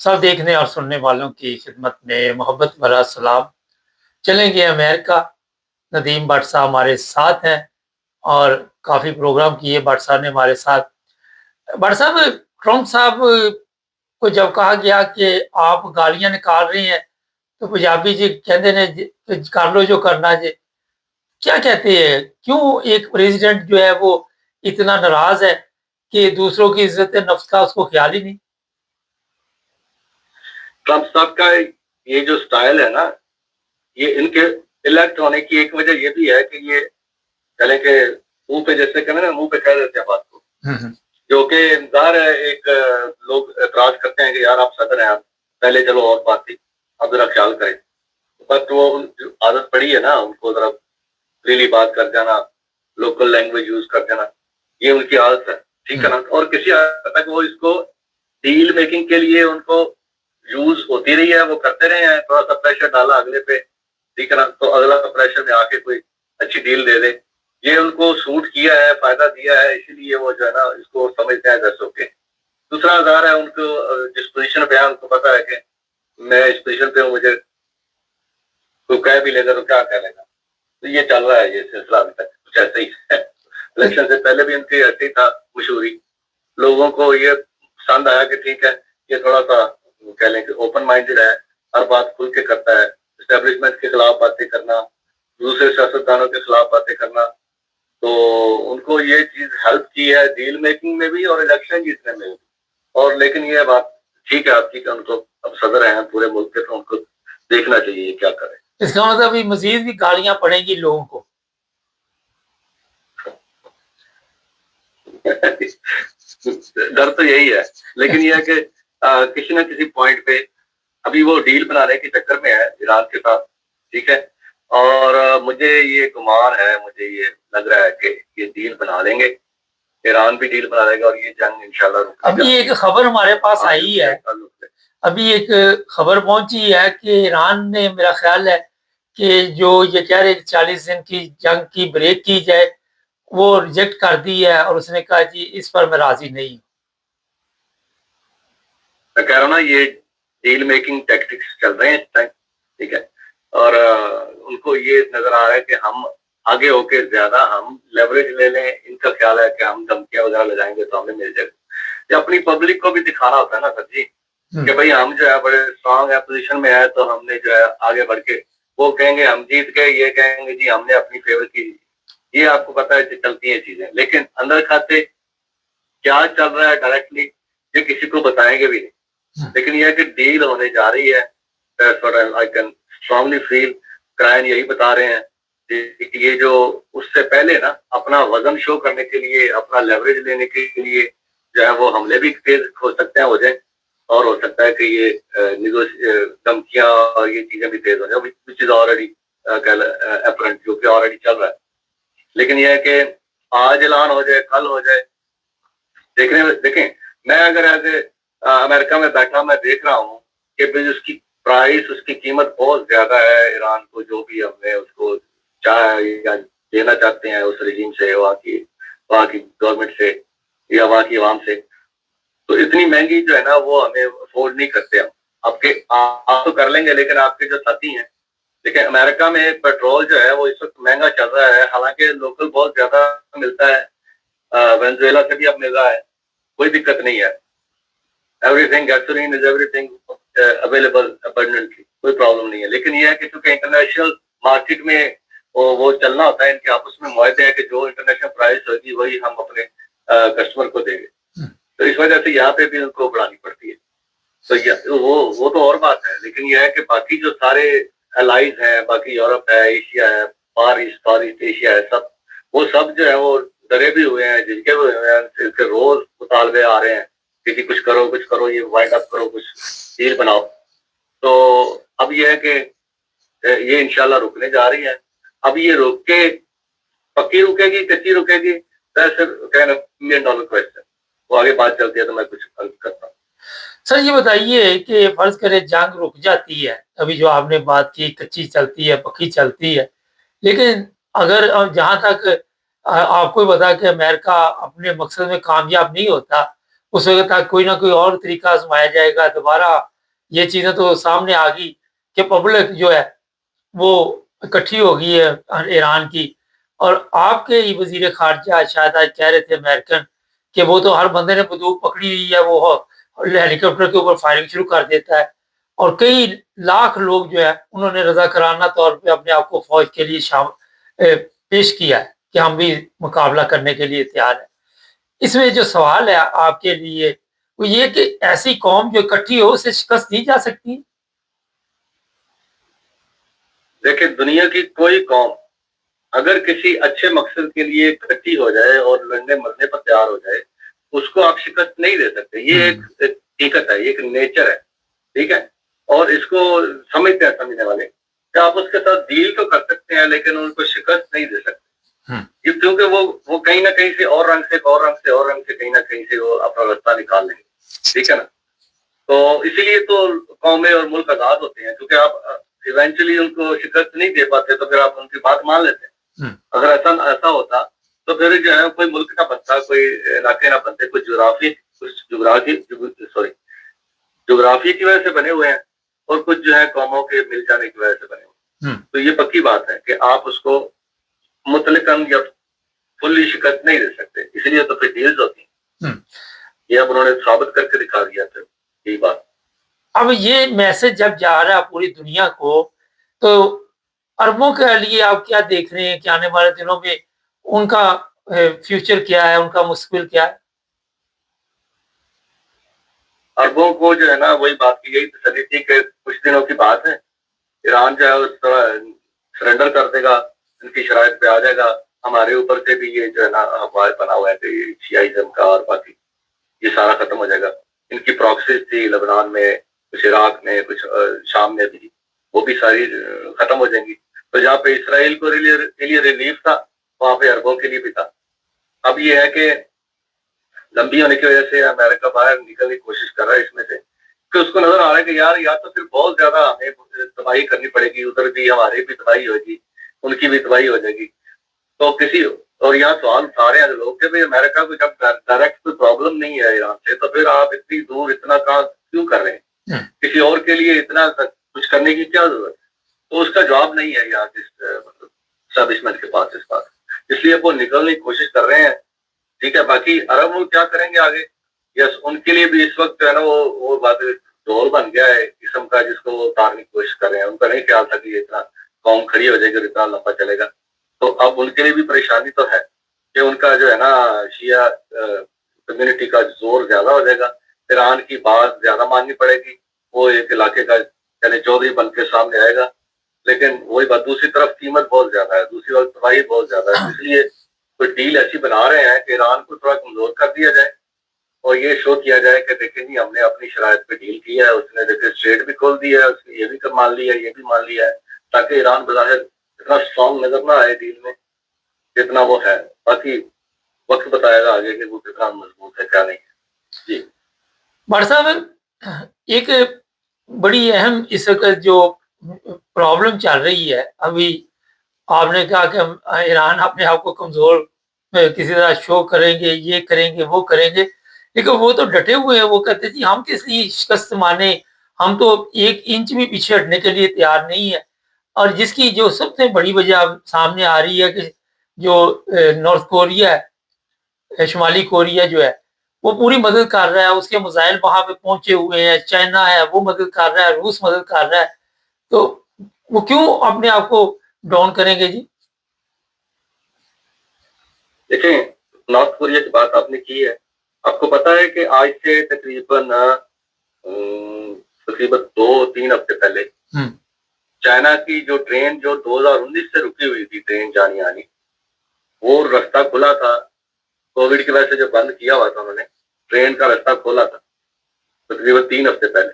सब देखने और सुनने वालों की खिदमत में मोहब्बत भरा सलाम। चलेंगे अमेरिका। नदीम भट्ट साहब हमारे साथ हैं और काफ़ी प्रोग्राम किए भट्ट साहब ने हमारे साथ। भट्ट साहब, ट्रम्प साहब को जब कहा गया कि आप गालियां निकाल रहे हैं, तो पंजाबी जी कहते ने कर लो जो करना जी। क्या कहते हैं, क्यों एक प्रेसिडेंट जो है वो इतना नाराज है कि दूसरों की इज्जत नफ्स का उसको ख्याल ही नहीं। ट्रम्प साहब का ये जो स्टाइल है ना, ये इनके इलेक्ट होने की एक वजह ये भी है कि ये चले के मुंह पे, जैसे कहते ना, मुंह पे कह देते हैं बात को, जो कि जाहिर है एक लोग एतराज करते हैं कि यार आप सदर हैं, आप पहले चलो और बात थी, अब जरा ख्याल करें। बट वो आदत पड़ी है ना उनको, जरा फ्रीली बात कर जाना, लोकल लैंग्वेज यूज कर जाना, ये उनकी आदत है, ठीक है ना। और किसी हद तक वो इसको डील मेकिंग के लिए उनको यूज होती रही है, वो करते रहे हैं, थोड़ा सा प्रेशर डाला अगले पे, ठीक है ना, तो अगला प्रेशर में आके कोई अच्छी डील दे दे। ये उनको सूट किया है, फायदा दिया है, इसीलिए वो जो है ना इसको समझते हैं दर्शकों के। दूसरा आधार है उनको, जिस पोजीशन पे है उनको पता है कि मैं इस पोजीशन पे हूँ, मुझे कोई कह भी लेगा तो क्या कह लेगा। तो ये चल रहा है ये सिलसिला अभी तक कुछ ऐसे ही है। इलेक्शन से पहले भी उनकी ऐसे ही था मशहूरी, लोगों को ये पसंद आया कि ठीक है, ये थोड़ा सा कह लें कि ओपन माइंडेड है, हर बात खुल के करता है, एस्टेब्लिशमेंट के खिलाफ बातें करना, दूसरे सियासतदानों के खिलाफ बातें करना। तो उनको ये चीज हेल्प की है डील मेकिंग में भी और इलेक्शन जीतने में भी। और लेकिन ये बात ठीक है आपकी कि उनको अब सदर हैं पूरे मुल्क के, तो उनको देखना चाहिए क्या करे। इसका मतलब अभी मजीद भी गालियां पड़ेंगी लोगों को। डर तो यही है, लेकिन यह है कि किसी न किसी पॉइंट पे अभी वो डील बनाने के चक्कर में है ईरान के साथ, ठीक है। और मुझे ये गुमान है, मुझे ये लग रहा है कि ये डील बना लेंगे, ईरान भी डील बना लेगा और ये जंग इंशाल्लाह रुक जाएगी। अभी एक खबर हमारे पास आई है, अभी एक खबर पहुंची है कि ईरान ने, मेरा ख्याल है कि जो ये कह रहे 40 दिन की जंग की ब्रेक की जाए, वो रिजेक्ट कर दी है और उसने कहा जी इस पर मैं राजी नहीं हूँ। मैं कह रहा हूँ ना, ये डील मेकिंग टैक्टिक्स चल रहे हैं इस टाइम, ठीक है। और उनको ये नजर आ रहा है कि हम आगे होके ज्यादा हम लेवरेज ले लें, इनका ख्याल है कि हम धमकियां वगैरह लगाएंगे तो हमें मिल जाएगा। ये अपनी पब्लिक को भी दिखाना होता है ना सर जी, कि भाई हम जो है बड़े स्ट्रांग है, पोजीशन में है, तो हमने जो है आगे बढ़ के, वो कहेंगे हम जीत गए, ये कहेंगे जी हमने अपनी फेवर की। ये आपको पता है चलती है चीजें, लेकिन अंदर खाते क्या चल रहा है डायरेक्टली ये किसी को बताएंगे भी नहीं। लेकिन यह कि डील होने जा रही है, आई कैन स्ट्रांगली फील, क्राइन यही बता रहे हैं कि ये जो उससे पहले ना अपना वजन शो करने के लिए, अपना लेवरेज लेने के लिए जो है वो हमले भी तेज हो सकते हैं, हो जाए, और हो सकता है कि ये धमकियां और ये चीजें भी तेज हो जाए, विच इज ऑलरेडी अपरेंट, जो कि ऑलरेडी चल रहा है। लेकिन यह है कि आज ऐलान हो जाए, कल हो जाए, देखने में देखें। मैं अगर एज अमेरिका में बैठा मैं देख रहा हूँ कि उसकी प्राइस, उसकी कीमत बहुत ज्यादा है, ईरान को जो भी हमने उसको चाहे या देना चाहते हैं उस रजीम से, वहाँ की गवर्नमेंट से या वहाँ की आवाम से, तो इतनी महंगी जो है ना वो हमें अफोर्ड नहीं करते हम। आपके आप तो कर लेंगे, लेकिन आपके जो साथी हैं, देखिए अमेरिका में पेट्रोल जो है वो इस वक्त महंगा चल रहा है, हालांकि लोकल बहुत ज्यादा मिलता है, वेनेजुएला से भी अब मिल रहा है, कोई दिक्कत नहीं है। Everything gasoline is everything available abundantly, कोई प्रॉब्लम नहीं है। लेकिन यह है कि चूंकि इंटरनेशनल मार्केट में वो चलना होता है, इनके आपस में मुआहदे है कि जो इंटरनेशनल प्राइस होगी वही हम अपने कस्टमर को देंगे, तो इस वजह से यहाँ पे भी उनको बढ़ानी पड़ती है। तो वो तो और बात है, लेकिन यह है कि बाकी जो सारे एलाइज हैं, बाकी यूरोप है, एशिया है, फार ईस्ट एशिया है, सब वो सब जो है वो डरे भी हुए हैं, झिझके हुए हैं, इसके रोज मुतालबे आ रहे हैं कि कुछ करो, ये वाइंड अप करो, कुछ डील बनाओ। तो अब ये है कि ये इंशाल्लाह रुकने जा रही है। अब ये रुक के पक्की रुकेगी, कच्ची रुकेगी, $1 million क्वेश्चन, वो आगे बात चलती है तो मैं कुछ करता हूँ। सर ये बताइए कि फर्ज करें जंग रुक जाती है, अभी जो आपने बात की कच्ची चलती है पक्की चलती है, लेकिन अगर जहां तक आपको पता कि अमेरिका अपने मकसद में कामयाब नहीं होता, उस वक्त तक कोई ना कोई और तरीका आजमाया जाएगा, दोबारा ये चीज़ें तो सामने आ गई कि पब्लिक जो है वो इकट्ठी हो गई है ईरान की। और आपके ही वज़ीर ख़ारिजा शायद आज कह रहे थे अमेरिकन कि वो तो हर बंदे ने बंदूक पकड़ी हुई है, वो हेलीकॉप्टर के ऊपर फायरिंग शुरू कर देता है। और कई लाख लोग जो है उन्होंने रज़ाकाराना तौर पे अपने आप को फ़ौज के लिए पेश किया है कि हम भी मुकाबला करने के लिए तैयार हैं। इसमें जो सवाल है आपके लिए वो ये कि ऐसी कौम जो इकट्ठी हो उसे शिकस्त दी जा सकती? देखिए, दुनिया की कोई कौम अगर किसी अच्छे मकसद के लिए इकट्ठी हो जाए और लड़ने मरने पर तैयार हो जाए, उसको आप शिकस्त नहीं दे सकते। ये एक हकीकत है, ये एक नेचर है, ठीक है? और इसको समझते हैं समझने वाले कि आप उसके साथ डील तो कर सकते हैं, लेकिन उनको शिकस्त नहीं दे सकते। ये क्योंकि वो कहीं न कहीं से और रंग से, और रंग से, और रंग से कहीं न कहीं से वो अपना रास्ता निकाल लेंगे, ठीक है ना? तो इसीलिए तो कौमें और मुल्क आज़ाद होते हैं, क्योंकि आप इवेंचुअली उनको शिकस्त नहीं दे पाते, तो फिर आप उनकी बात मान लेते हैं। अगर ऐसा होता, तो फिर जो है कोई मुल्क ना बनता, कोई इलाके ना बनते, कुछ ज्योग्राफी की वजह से बने हुए हैं और कुछ जो है कौमों के मिल जाने की वजह से बने हुए हैं। तो ये पक्की बात है कि आप उसको मुतलकन या फुल्ली शिकस्त नहीं दे सकते, इसलिए तो फिर डील्स होती हैं। ये अब उन्होंने साबित करके दिखा दिया फिर, यही बात। अब ये मैसेज जब जा रहा है पूरी दुनिया को, तो अरबों के लिए आप क्या देख रहे हैं कि आने वाले दिनों में उनका फ्यूचर क्या है, उनका मुस्तकबिल क्या है? अरबों को जो है ना, वही बात की, यही तसल्ली थी कि कुछ दिनों की बात है, ईरान जो है उस सरेंडर कर देगा, इनकी शराइत पे आ जाएगा, हमारे ऊपर से भी ये जो है ना अफवाह बना हुआ है कि शियाइज़्म का और बाकी ये सारा खत्म हो जाएगा। इनकी प्रॉक्सीज़ थी लेबनान में, कुछ इराक में, कुछ शाम में भी, वो भी सारी खत्म हो जाएंगी। तो जहाँ पे इसराइल को के लिए रिलीफ था, वहाँ पे अरबों के लिए भी था। अब ये है कि लंबी होने की वजह से अमेरिका बाहर निकलने की कोशिश कर रहा है इसमें से, कि उसको नजर आ रहा है कि यार या तो फिर बहुत ज्यादा हमें तबाही करनी पड़ेगी, उधर भी हमारी भी तबाही होगी, उनकी भी तबाही हो जाएगी। तो किसी और यहाँ सवाल उठा रहे हैं लोग कि भाई अमेरिका को जब डायरेक्ट कोई प्रॉब्लम नहीं है ईरान से, तो फिर आप इतनी दूर इतना काम क्यों कर रहे हैं? किसी और के लिए इतना कुछ करने की क्या जरूरत है? तो उसका जवाब नहीं है यहाँ के मतलब एस्टैब्लिशमेंट के पास इस बात, इसलिए वो निकलने की कोशिश कर रहे हैं, ठीक है? बाकी अरब वो क्या करेंगे आगे, यस, उनके लिए भी इस वक्त जो है ना वो बात दौर बन गया है किस्म का, जिसको वो उतारने की कोशिश कर रहे हैं। उनका नहीं ख्याल था कि ये इतना कौम खड़ी हो जाएगी और इतना लंबा चलेगा। तो अब उनके लिए भी परेशानी तो है कि उनका जो है ना शिया कम्युनिटी का जोर ज्यादा हो जाएगा, ईरान की बात ज्यादा माननी पड़ेगी, वो एक इलाके का यानी चौधरी बन के सामने आएगा। लेकिन वही बात, दूसरी तरफ कीमत बहुत ज्यादा है, दूसरी तरफ तबाही बहुत ज्यादा है, इसलिए कोई डील ऐसी बना रहे हैं कि ईरान को थोड़ा कमजोर कर दिया जाए और ये शो किया जाए कि देखें जी हमने अपनी शराइत पे डील किया है, उसने देखिए स्ट्रेट भी खोल दिया है, उसने ये भी मान लिया है, ये भी मान लिया है, ताकि ईरान बज़ाहिर इतना स्ट्रॉन्ग नजर ना आए डील में जितना वो है। बाकी वक्त बताएगा आगे कि वो कितना मजबूत है क्या नहीं है। जी भाट साहब, एक बड़ी अहम इस वक्त जो प्रॉब्लम चल रही है अभी, आपने कहा कि हम ईरान अपने आप को कमजोर किसी तरह शो करेंगे, ये करेंगे, वो करेंगे, लेकिन वो तो डटे हुए हैं। वो कहते हैं जी हम किस लिए शिकस्त माने, हम तो 1 इंच भी पीछे हटने के लिए तैयार नहीं है। और जिसकी जो सबसे बड़ी वजह सामने आ रही है कि जो नॉर्थ कोरिया है, शुमाली कोरिया जो है, वो पूरी मदद कर रहा है, उसके मिसाइल वहाँ पे पहुंचे हुए हैं, चाइना है वो मदद कर रहा है, रूस मदद कर रहा है। तो वो क्यों अपने आप को डाउन करेंगे जी? देखें, नॉर्थ कोरिया की बात आपने की है, आपको पता है कि आज से तकरीबन तकरीबन 2-3 हफ्ते पहले चाइना की जो ट्रेन जो 2019 से रुकी हुई थी, ट्रेन जानी आनी, वो रास्ता खुला था। कोविड की वजह से जो बंद किया हुआ था उन्होंने, ट्रेन का रास्ता खोला था तकरीबन 3 हफ्ते पहले।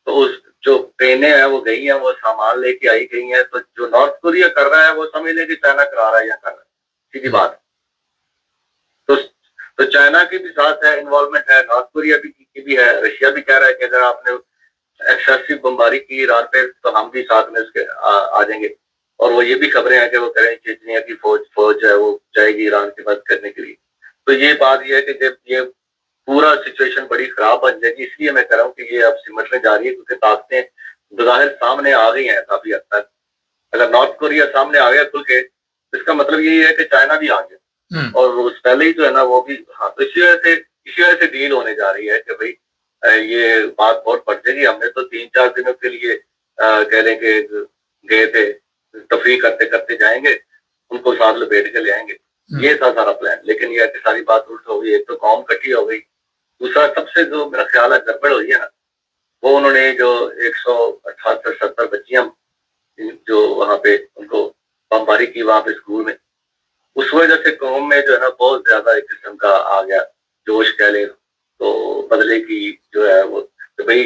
तो उस जो ट्रेनें हैं वो गई हैं, वो सामान लेके आई गई हैं। तो जो नॉर्थ कोरिया कर रहा है वो समझ ले कि चाइना करा रहा है या कर रहा है, सीधी बात। तो चाइना की भी साथ है, इन्वॉल्वमेंट है, नॉर्थ कोरिया की भी है। रशिया भी कह रहा है कि अगर आपने एक्सेसिव बमबारी की ईरान पे तो हम भी साथ में उसके आ जाएंगे। और वो ये भी खबरें हैं कि वो करें चेचनिया की फौज जो है वो जाएगी ईरान की मदद करने के लिए। तो ये बात ये है कि जब ये पूरा सिचुएशन बड़ी खराब बन जाएगी। इसलिए मैं कह रहा हूँ कि ये अब सिमटने जा रही है, क्योंकि ताकतें बज़ाहिर सामने आ गई हैं काफ़ी हद तक। अगर नॉर्थ कोरिया सामने आ गया खुल के, तो इसका मतलब यही है कि चाइना भी आ गया। और रूस पहले ही जो है ना वो भी, हाँ, तो इसी वजह से डील होने जा रही है कि भई ये बात बहुत बढ़ जाएगी। हमने तो 3-4 दिनों के लिए कह लें कि गए थे, तफरीह करते-करते जाएँगे, उनको साथ लपेट के ले आएँगे। ये था सारा प्लान, लेकिन ये है कि सारी बात उल्ट हो गई। एक तो कौम इकट्ठी हो गई, दूसरा सबसे जो मेरा ख्याल है गड़बड़ हुई है ना, वो उन्होंने जो 178-70 बच्चियाँ जो वहाँ पे उनको बमबारी की वहाँ पे स्कूल में, उस वजह से कौम में जो है ना बहुत ज़्यादा एक किस्म का आ गया जोश कह लें, तो बदले की जो है वो, तो भई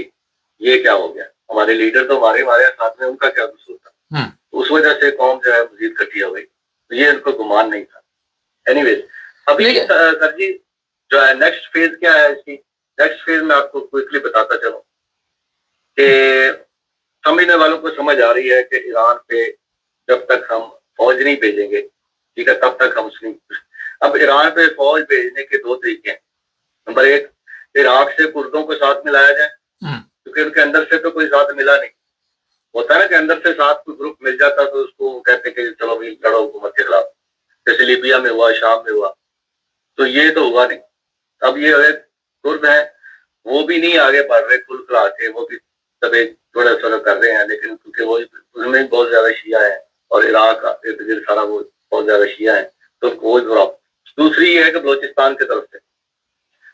ये क्या हो गया? हमारे लीडर तो हमारे साथ में, उनका क्या कसूर था? तो उस वजह से कौम जो है मज़ीद इकट्ठी हो गई। तो ये उनको गुमान नहीं था। एनीवेज़, अभी सर जी जो है नेक्स्ट फ़ेज़ क्या है इसकी? नेक्स्ट फ़ेज़ मैं आपको क्विकली बताता चलूँ कि समझने वालों को समझ आ रही है कि ईरान पे जब तक हम फ़ौज नहीं भेजेंगे, ठीक है, तब तक हम उसकी, अब ईरान पे फ़ौज भेजने के 2 तरीके हैं। नंबर 1, इराक से कुर्दों को साथ मिलाया जाए, क्योंकि उनके अंदर से तो कोई साथ मिला नहीं। होता है ना कि अंदर से साथ कोई ग्रुप मिल जाता तो उसको कहते कि चलो भाई लड़ो हुकूमत के खिलाफ, जैसे लीबिया में हुआ, शाम में हुआ। तो ये तो हुआ नहीं। अब ये है कुर्द हैं, वो भी नहीं आगे बढ़ रहे खुल खिला के, वो भी सब एक थोड़ा-थोड़ा कर रहे हैं, लेकिन क्योंकि वो उसमें बहुत ज़्यादा शिया है और इराक का इर्द-गिर्द सारा वो बहुत ज़्यादा शिया है, तो वो थोड़ा। दूसरी ये है कि बलूचिस्तान की तरफ से,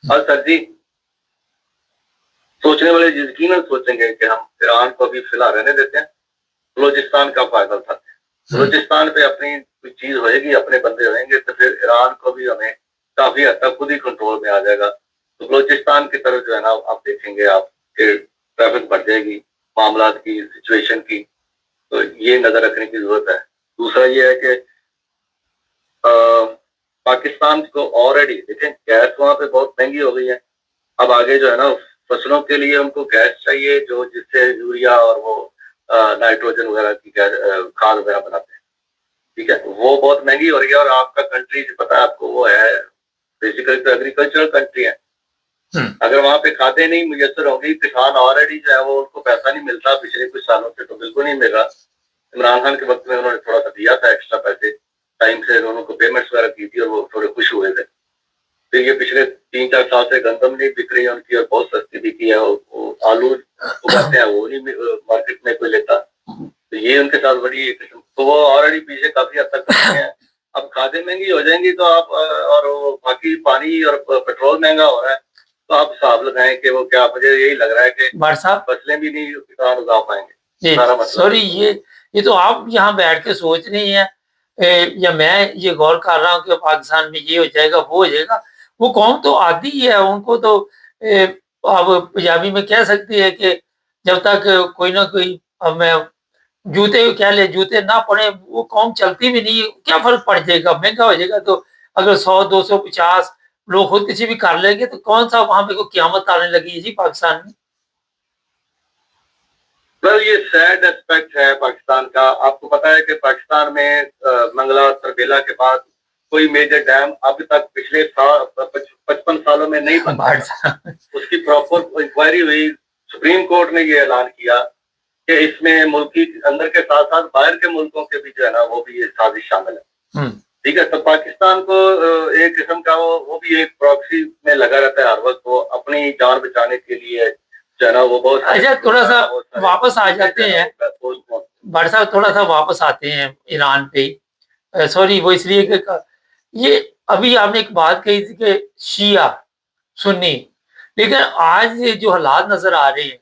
और सर जी सोचने वाले यकीनन सोचेंगे कि हम ईरान को अभी फिलहाल रहने देते हैं, बलूचिस्तान का फायदा उठाते हैं। बलूचिस्तान पे अपनी कोई चीज़ होएगी, अपने बंदे होएंगे, तो फिर ईरान को भी हमें काफ़ी हद तक खुद ही कंट्रोल में आ जाएगा। तो बलूचिस्तान की तरफ जो है ना आप देखेंगे आप कि ट्रैफिक बढ़ जाएगी, मामलात की, सिचुएशन की, तो ये नज़र रखने की ज़रूरत है। दूसरा ये है कि अ, पाकिस्तान को ऑलरेडी देखें गैस वहाँ पे बहुत महँगी हो गई है। अब आगे जो है ना फसलों के लिए उनको गैस चाहिए, जो जिससे यूरिया और वो नाइट्रोजन वगैरह की खाद वगैरह बनाते हैं, ठीक है? वो बहुत महँगी हो रही है, और आपका कंट्री पता है आपको वो है बेसिकली तो एग्रीकल्चरल कंट्री है। अगर वहाँ पे खादें नहीं मुयस्सर होंगी, किसान ऑलरेडी जो है वो उनको पैसा नहीं मिलता, पिछले कुछ सालों से तो बिल्कुल नहीं मिल रहा। इमरान खान के वक़्त में उन्होंने थोड़ा-सा दिया था एक्स्ट्रा पैसे, टाइम से उनको पेमेंट्स वगैरह की थी और वो थोड़े खुश हुए थे। फिर ये पिछले 3-4 साल से गंदम नहीं बिक रही है उनकी, और बहुत सस्ती बिकी है। वो आलू उगाते हैं, वो नहीं मार्केट में कोई लेता। तो ये उनके साथ बड़ी एक किस्म, तो वो ऑलरेडी पीछे काफ़ी हद तक खड़े हैं। अब खादें महँगी हो जाएँगी तो आप और वो बाकी पानी और पेट्रोल महँगा हो रहा है, तो आप हिसाब लगाएँ कि वो क्या, मुझे यही लग रहा है कि भाट साहब, फसलें भी नहीं किसान उगा पाएँगे। जी, सारा मतलब सॉरी, ये तो आप यहाँ बैठ के सोच रही हैं, या मैं ये गौर कर रहा हूँ कि पाकिस्तान में ये हो जाएगा, वो हो जाएगा। वो कौम तो आदी ही है, उनको तो अब पंजाबी में कह सकती है कि जब तक कोई ना कोई, अब मैं जूते कह ले, जूते ना पड़े वो कौम चलती भी नहीं है। क्या फ़र्क पड़ जाएगा? महँगा हो जाएगा तो अगर 100, 250 लोग खुदकुशी भी कर लेंगे तो कौन-सा वहाँ पे कोई क़यामत आने लगी है जी पाकिस्तान में? वेल ये सैड एस्पेक्ट है पाकिस्तान का। आपको पता है कि पाकिस्तान में मंगला, तरबेला के बाद कोई मेजर डैम अब तक पिछले 55 सालों में नहीं बन भाट सका। साहब, उसकी प्रॉपर इंक्वायरी हुई, सुप्रीम कोर्ट ने ये ऐलान किया कि इसमें मुल्क के अंदर के साथ-साथ बाहर के मुल्कों के भी जो है ना वो भी ये साजिश शामिल है। ठीक है, तो पाकिस्तान को एक किस्म का वो भी एक प्रॉक्सी में लगा रहता है हर वक़्त, वो अपनी जान बचाने के लिए जो है ना वो बहुत सारे, अच्छा, थोड़ा-सा वापस आ जाते हैं। भाट साहब, थोड़ा-सा वापस आते हैं ईरान पे ही। सॉरी, वो इसलिए कि क ये अभी आपने एक बात कही थी कि शिया, सुन्नी, लेकिन आज ये जो हालात नज़र आ रहे हैं,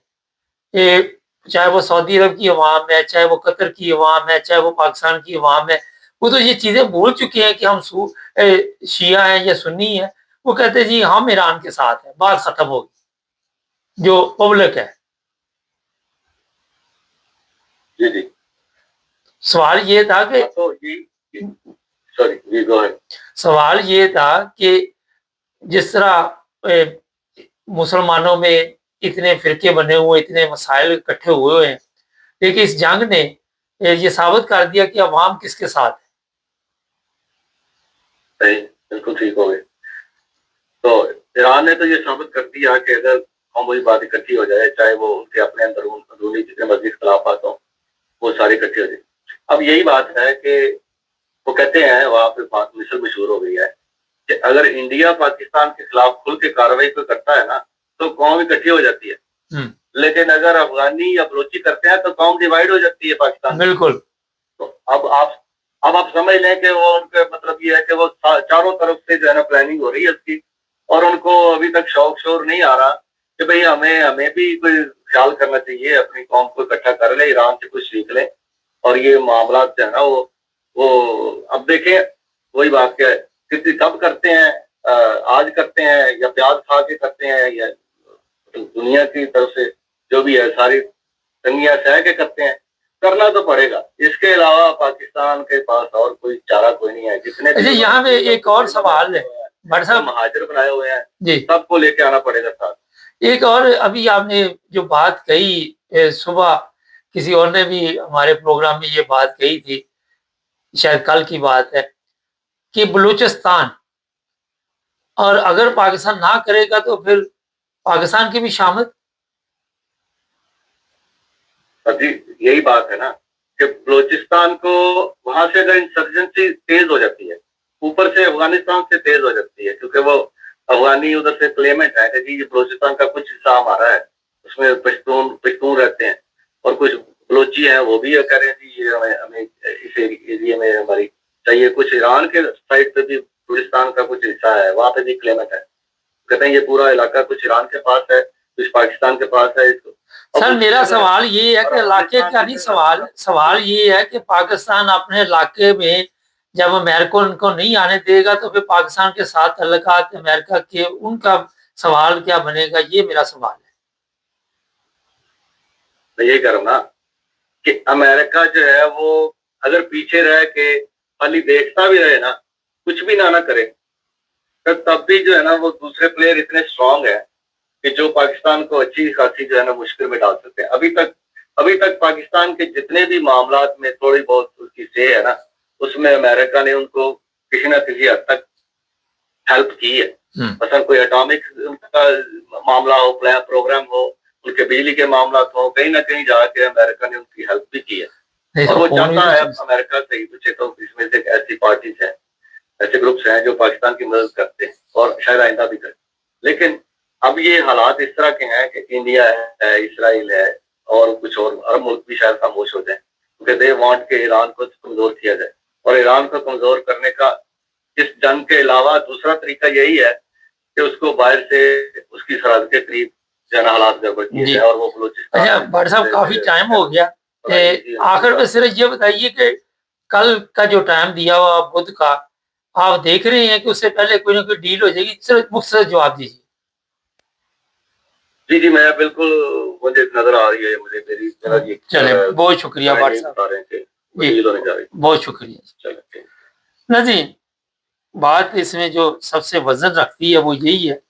ये चाहे वो सऊदी अरब की अवाम है, चाहे वो कतर की अवाम है, चाहे वो पाकिस्तान की अवाम है, वो तो ये चीज़ें भूल चुके हैं कि हम शिया हैं या सुन्नी हैं। वो कहते हैं जी हम ईरान के साथ हैं, बात खत्म हो गई, जो पब्लिक है। जी, जी। सवाल ये था कि तो ये सॉरी, जी गो अहेड। सवाल ये था कि जिस तरह मुसलमानों में इतने फ़िरके बने हुए, इतने मसाइल इकट्ठे हुए हैं, लेकिन इस जंग ने ये साबित कर दिया कि अवाम किसके साथ है। सही, बिल्कुल ठीक हो गए। तो ईरान ने तो ये साबित कर दिया कि अगर कौमी बात इकट्ठी हो जाए, चाहे वो उनके अपने अंदरूनी जितने मर्जी खिलाफात हों, वो सारी इकट्ठी हो जाए। अब यही बात है कि वो कहते हैं, वहाँ पे बात मिसल मशहूर हो गई है कि अगर इंडिया पाकिस्तान के खिलाफ खुल के कार्रवाई को करता है ना, तो कौम इकट्ठी हो जाती है। लेकिन अगर अफगानी या बलोची करते हैं तो कौम डिवाइड हो जाती है पाकिस्तान। बिल्कुल। तो अब आप समझ लें कि वो उनका मतलब ये है कि वो चारों तरफ से जो है ना प्लानिंग हो रही है उसकी, और उनको अभी तक शौक शोर नहीं आ रहा कि भाई हमें भी कोई ख्याल करना चाहिए, अपनी कौम को इकट्ठा कर ले, ईरान से कुछ सीख ले, और ये मामला जो है ना वो अब देखें, वही बात क्या है, किसी कब करते हैं, आज करते हैं या प्याज खा के करते हैं, या दुनिया की तरफ से जो भी है सारी तंगियां सह के करते हैं, करना तो पड़ेगा। इसके अलावा पाकिस्तान के पास और कोई चारा कोई नहीं है। जितने अच्छा, यहाँ पे एक और सवाल है, भट्ट साहब, महाजिर बनाए हुए हैं जी, सबको लेके आना पड़ेगा साथ। एक और अभी आपने जो बात कही, सुबह किसी और ने भी हमारे प्रोग्राम में ये बात कही थी, शायद कल की बात है, कि बलूचिस्तान, और अगर पाकिस्तान ना करेगा तो फिर पाकिस्तान की भी शामिल। जी, यही बात है ना कि बलूचिस्तान को वहां से अगर इंसर्जेंसी तेज हो जाती है, ऊपर से अफगानिस्तान से तेज हो जाती है, क्योंकि वो अफगानी उधर से क्लेमेंट है कि जी ये बलूचिस्तान का कुछ हिस्सा हमारा है, उसमें पश्तून रहते हैं, और कुछ बलोची हैं, वो भी कह रहे हैं जी ये हमें इस एरिया में हमारी चाहिए। कुछ ईरान के साइड पे भी बलूचिस्तान का कुछ हिस्सा है, वहां पे भी क्लेमेंट है, कहते हैं ये पूरा इलाका कुछ ईरान के पास है, कुछ पाकिस्तान के पास है। इसको सर, मेरा सवाल ये है कि इलाके का नहीं, सवाल ये है कि पाकिस्तान अपने इलाके में जब अमेरिका उनको नहीं आने देगा तो फिर पाकिस्तान के साथ तल्लुकात अमेरिका के, उनका सवाल क्या बनेगा, ये मेरा सवाल है। मैं यही कह रहा हूँ ना कि अमेरिका जो है वो अगर पीछे रह के खाली देखता भी रहे ना, कुछ भी ना करे, तो तब भी जो है ना वो दूसरे प्लेयर इतने स्ट्रांग है कि जो पाकिस्तान को अच्छी खासी जो है ना मुश्किल में डाल सकते हैं। अभी तक पाकिस्तान के जितने भी मामला में थोड़ी बहुत उसकी से है ना, उसमें अमेरिका ने उनको किसी न किसी हद तक हेल्प की है। मतलब कोई एटॉमिक का मामला हो, प्रोग्राम हो, उनके बिजली के मामला हो, कहीं ना कहीं जाके अमेरिका ने उनकी हेल्प भी की है, और वो चाहता है अमेरिका से ही पूछे तो इसमें से ऐसी पार्टीज है, ऐसे ग्रुप्स हैं जो पाकिस्तान की मदद करते हैं और शायद आइंदा भी करें। लेकिन अब ये हालात इस तरह के हैं कि इंडिया है, इसराइल है, और कुछ और अरब मुल्क भी शायद खामोश हो जाए, क्योंकि दे वांट के ईरान को कमजोर किया जाए। और ईरान को कमजोर करने का इस जंग के अलावा दूसरा तरीका यही है कि उसको बाहर से उसकी सरहद के करीब जन हालात गड़बड़ किए जाए, और वो बलूचिस्तान। अच्छा भट्ट साहब, काफी टाइम हो गया, आखिर में सिर्फ ये बताइए कि कल का जो टाइम दिया हुआ बुध का, आप देख रहे हैं कि उससे पहले कोई ना कोई डील हो जाएगी? सिर्फ मुख्तसर जवाब दीजिए। जी जी, मैं बिल्कुल, मुझे नजर आ रही है, मुझे मेरी चले, बहुत शुक्रिया भट्ट साहब जी, बहुत शुक्रिया। चले नजीन, बात इसमें जो सबसे वजन रखती है वो यही है,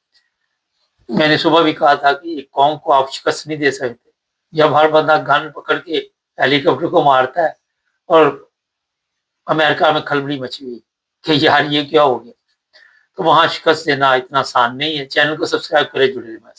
मैंने सुबह भी कहा था कि एक कौम को आप शिकस्त नहीं दे सकते। जब हर बंदा गन पकड़ के हेलीकॉप्टर को मारता है, और अमेरिका में खलबली मची हुई कि यार ये क्या हो गया, तो वहां शिकस्त देना इतना आसान नहीं है। चैनल को सब्सक्राइब करें, जुड़े रहें।